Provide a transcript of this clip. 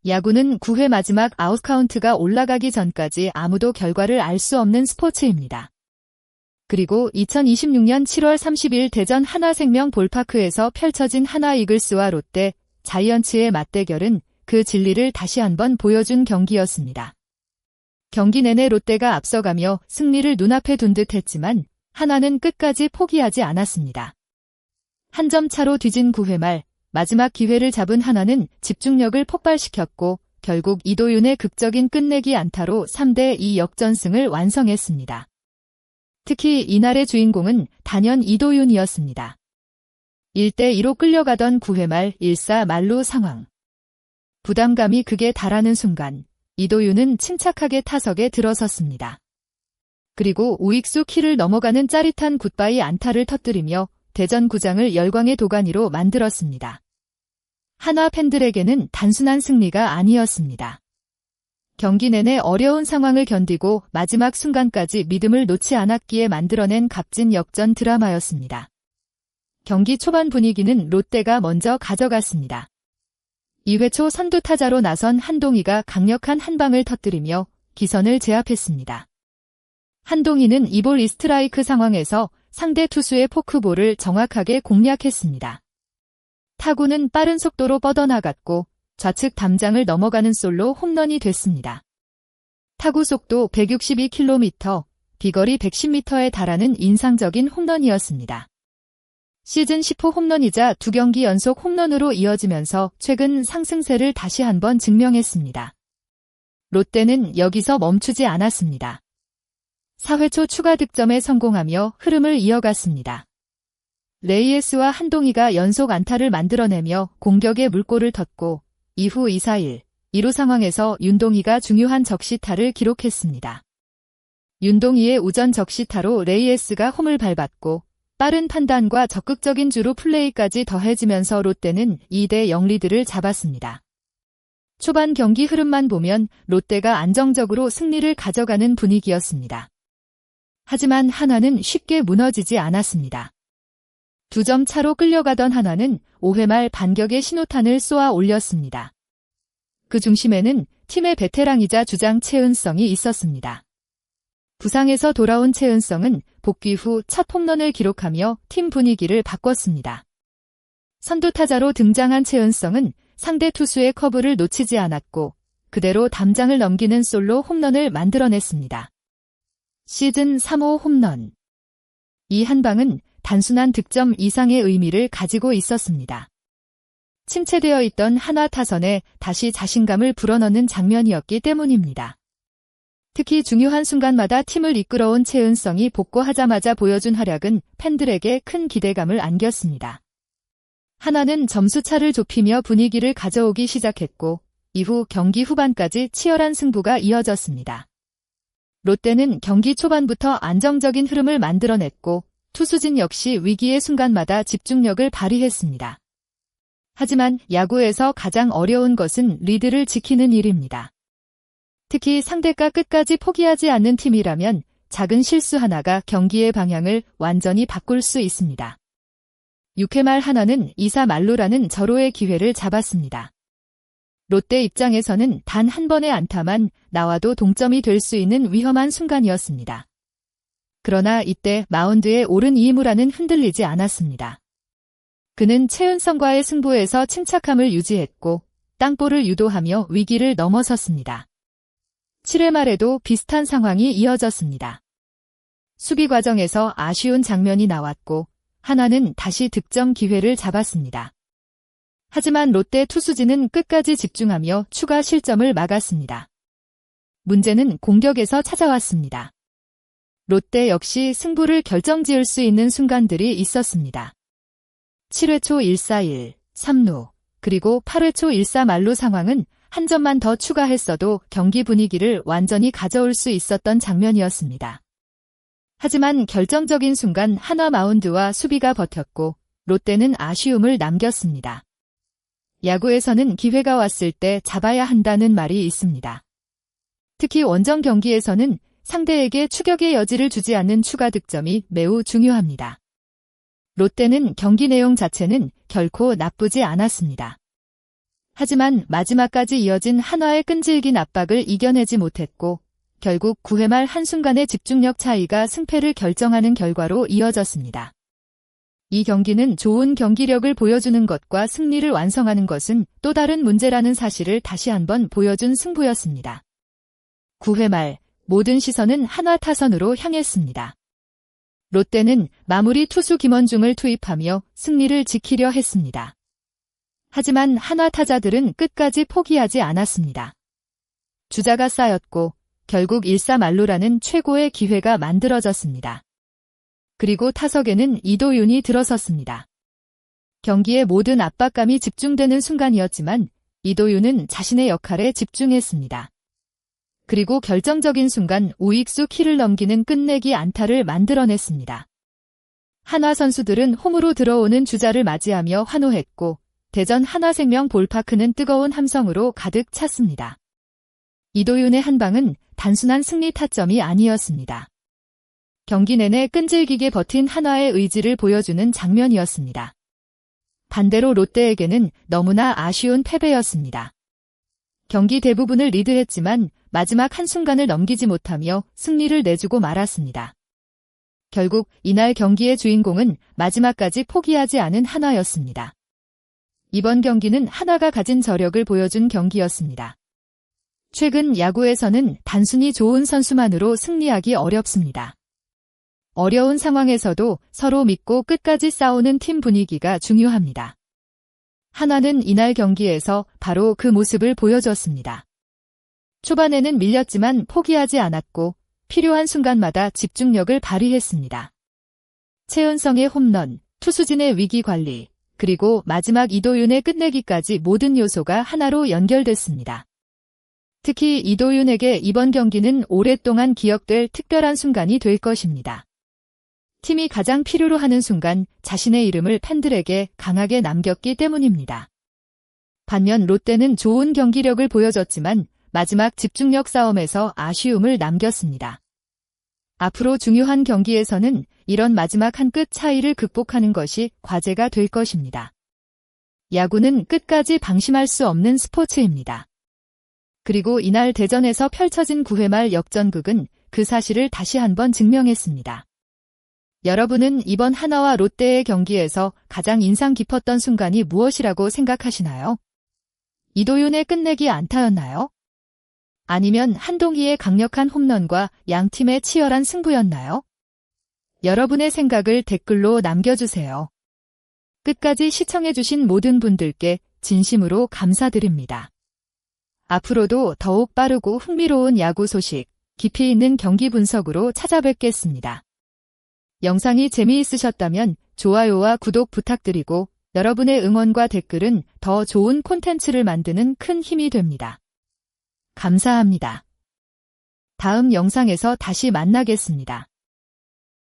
야구는 9회 마지막 아웃카운트가 올라가기 전까지 아무도 결과를 알 수 없는 스포츠입니다. 그리고 2026년 7월 30일 대전 하나생명 볼파크에서 펼쳐진 하나 이글스와 롯데, 자이언츠의 맞대결은 그 진리를 다시 한번 보여준 경기였습니다. 경기 내내 롯데가 앞서가며 승리를 눈앞에 둔 듯 했지만 하나는 끝까지 포기하지 않았습니다. 한 점 차로 뒤진 9회 말 마지막 기회를 잡은 하나는 집중력을 폭발시켰고 결국 이도윤의 극적인 끝내기 안타로 3대2 역전승을 완성했습니다. 특히 이날의 주인공은 단연 이도윤이었습니다. 1대2로 끌려가던 9회 말 1사 만루 상황. 부담감이 극에 달하는 순간 이도윤은 침착하게 타석에 들어섰습니다. 그리고 우익수 키를 넘어가는 짜릿한 굿바이 안타를 터뜨리며 대전구장을 열광의 도가니로 만들었습니다. 하나 팬들에게는 단순한 승리가 아니었습니다. 경기 내내 어려운 상황을 견디고 마지막 순간까지 믿음을 놓지 않았기에 만들어낸 값진 역전 드라마였습니다. 경기 초반 분위기는 롯데가 먼저 가져갔습니다. 2회 초 선두 타자로 나선 한동희가 강력한 한 방을 터뜨리며 기선을 제압했습니다. 한동희는 2볼 2스트라이크 상황에서 상대 투수의 포크볼을 정확하게 공략했습니다. 타구는 빠른 속도로 뻗어나갔고 좌측 담장을 넘어가는 솔로 홈런이 됐습니다. 타구 속도 162km, 비거리 110m에 달하는 인상적인 홈런이었습니다. 시즌 10호 홈런이자 2경기 연속 홈런으로 이어지면서 최근 상승세를 다시 한번 증명했습니다. 롯데는 여기서 멈추지 않았습니다. 4회 초 추가 득점에 성공하며 흐름을 이어갔습니다. 레이에스와 한동희가 연속 안타를 만들어내며 공격에 물꼬를 텄고 이후 2-4-1, 2루 상황에서 윤동희가 중요한 적시타를 기록했습니다. 윤동희의 우전 적시타로 레이에스가 홈을 밟았고 빠른 판단과 적극적인 주루 플레이까지 더해지면서 롯데는 2대0 리드를 잡았습니다. 초반 경기 흐름만 보면 롯데가 안정적으로 승리를 가져가는 분위기였습니다. 하지만 하나는 쉽게 무너지지 않았습니다. 2점 차로 끌려가던 하나는 5회 말 반격의 신호탄을 쏘아 올렸습니다. 그 중심에는 팀의 베테랑이자 주장 최은성이 있었습니다. 부상에서 돌아온 최은성은 복귀 후 첫 홈런을 기록하며 팀 분위기를 바꿨습니다. 선두 타자로 등장한 최은성은 상대 투수의 커브를 놓치지 않았고 그대로 담장을 넘기는 솔로 홈런을 만들어냈습니다. 시즌 3호 홈런. 이 한 방은 단순한 득점 이상의 의미를 가지고 있었습니다. 침체되어 있던 하나 타선에 다시 자신감을 불어넣는 장면이었기 때문입니다. 특히 중요한 순간마다 팀을 이끌어온 최은성이 복구하자마자 보여준 활약은 팬들에게 큰 기대감을 안겼습니다. 하나는 점수차를 좁히며 분위기를 가져오기 시작했고 이후 경기 후반까지 치열한 승부가 이어졌습니다. 롯데는 경기 초반부터 안정적인 흐름을 만들어냈고 투수진 역시 위기의 순간마다 집중력을 발휘했습니다. 하지만 야구에서 가장 어려운 것은 리드를 지키는 일입니다. 특히 상대가 끝까지 포기하지 않는 팀이라면 작은 실수 하나가 경기의 방향을 완전히 바꿀 수 있습니다. 6회 말 하나는 2사 만루라는 절호의 기회를 잡았습니다. 롯데 입장에서는 단 한 번의 안타만 나와도 동점이 될 수 있는 위험한 순간이었습니다. 그러나 이때 마운드에 오른 이무라는 흔들리지 않았습니다. 그는 최은성과의 승부에서 침착함을 유지했고 땅볼을 유도하며 위기를 넘어섰습니다. 7회 말에도 비슷한 상황이 이어졌습니다. 수비 과정에서 아쉬운 장면이 나왔고 하나는 다시 득점 기회를 잡았습니다. 하지만 롯데 투수진은 끝까지 집중하며 추가 실점을 막았습니다. 문제는 공격에서 찾아왔습니다. 롯데 역시 승부를 결정지을 수 있는 순간들이 있었습니다. 7회 초 1-4-1, 3루, 그리고 8회 초 1사 만루 상황은 한 점만 더 추가했어도 경기 분위기를 완전히 가져올 수 있었던 장면이었습니다. 하지만 결정적인 순간 하나 마운드와 수비가 버텼고 롯데는 아쉬움을 남겼습니다. 야구에서는 기회가 왔을 때 잡아야 한다는 말이 있습니다. 특히 원정 경기에서는 상대에게 추격의 여지를 주지 않는 추가 득점이 매우 중요합니다. 롯데는 경기 내용 자체는 결코 나쁘지 않았습니다. 하지만 마지막까지 이어진 한화의 끈질긴 압박을 이겨내지 못했고 결국 9회 말 한순간의 집중력 차이가 승패를 결정하는 결과로 이어졌습니다. 이 경기는 좋은 경기력을 보여주는 것과 승리를 완성하는 것은 또 다른 문제라는 사실을 다시 한번 보여준 승부였습니다. 9회 말 모든 시선은 한화 타선으로 향했습니다. 롯데는 마무리 투수 김원중을 투입하며 승리를 지키려 했습니다. 하지만 한화 타자들은 끝까지 포기하지 않았습니다. 주자가 쌓였고 결국 1-3만루라는 최고의 기회가 만들어졌습니다. 그리고 타석에는 이도윤이 들어섰습니다. 경기의 모든 압박감이 집중되는 순간이었지만 이도윤은 자신의 역할에 집중했습니다. 그리고 결정적인 순간 우익수 키를 넘기는 끝내기 안타를 만들어냈습니다. 한화 선수들은 홈으로 들어오는 주자를 맞이하며 환호했고 대전 한화생명 볼파크는 뜨거운 함성으로 가득 찼습니다. 이도윤의 한 방은 단순한 승리 타점이 아니었습니다. 경기 내내 끈질기게 버틴 한화의 의지를 보여주는 장면이었습니다. 반대로 롯데에게는 너무나 아쉬운 패배였습니다. 경기 대부분을 리드했지만 마지막 한순간을 넘기지 못하며 승리를 내주고 말았습니다. 결국 이날 경기의 주인공은 마지막까지 포기하지 않은 한화였습니다. 이번 경기는 한화가 가진 저력을 보여준 경기였습니다. 최근 야구에서는 단순히 좋은 선수만으로 승리하기 어렵습니다. 어려운 상황에서도 서로 믿고 끝까지 싸우는 팀 분위기가 중요합니다. 한화는 이날 경기에서 바로 그 모습을 보여줬습니다. 초반에는 밀렸지만 포기하지 않았고 필요한 순간마다 집중력을 발휘했습니다. 최은성의 홈런, 투수진의 위기 관리, 그리고 마지막 이도윤의 끝내기까지 모든 요소가 하나로 연결됐습니다. 특히 이도윤에게 이번 경기는 오랫동안 기억될 특별한 순간이 될 것입니다. 팀이 가장 필요로 하는 순간 자신의 이름을 팬들에게 강하게 남겼기 때문입니다. 반면 롯데는 좋은 경기력을 보여줬지만 마지막 집중력 싸움에서 아쉬움을 남겼습니다. 앞으로 중요한 경기에서는 이런 마지막 한 끗 차이를 극복하는 것이 과제가 될 것입니다. 야구는 끝까지 방심할 수 없는 스포츠입니다. 그리고 이날 대전에서 펼쳐진 9회 말 역전극은 그 사실을 다시 한번 증명했습니다. 여러분은 이번 한화와 롯데의 경기에서 가장 인상 깊었던 순간이 무엇이라고 생각하시나요? 이도윤의 끝내기 안타였나요? 아니면 한동희의 강력한 홈런과 양팀의 치열한 승부였나요? 여러분의 생각을 댓글로 남겨주세요. 끝까지 시청해주신 모든 분들께 진심으로 감사드립니다. 앞으로도 더욱 빠르고 흥미로운 야구 소식, 깊이 있는 경기 분석으로 찾아뵙겠습니다. 영상이 재미있으셨다면 좋아요와 구독 부탁드리고 여러분의 응원과 댓글은 더 좋은 콘텐츠를 만드는 큰 힘이 됩니다. 감사합니다. 다음 영상에서 다시 만나겠습니다.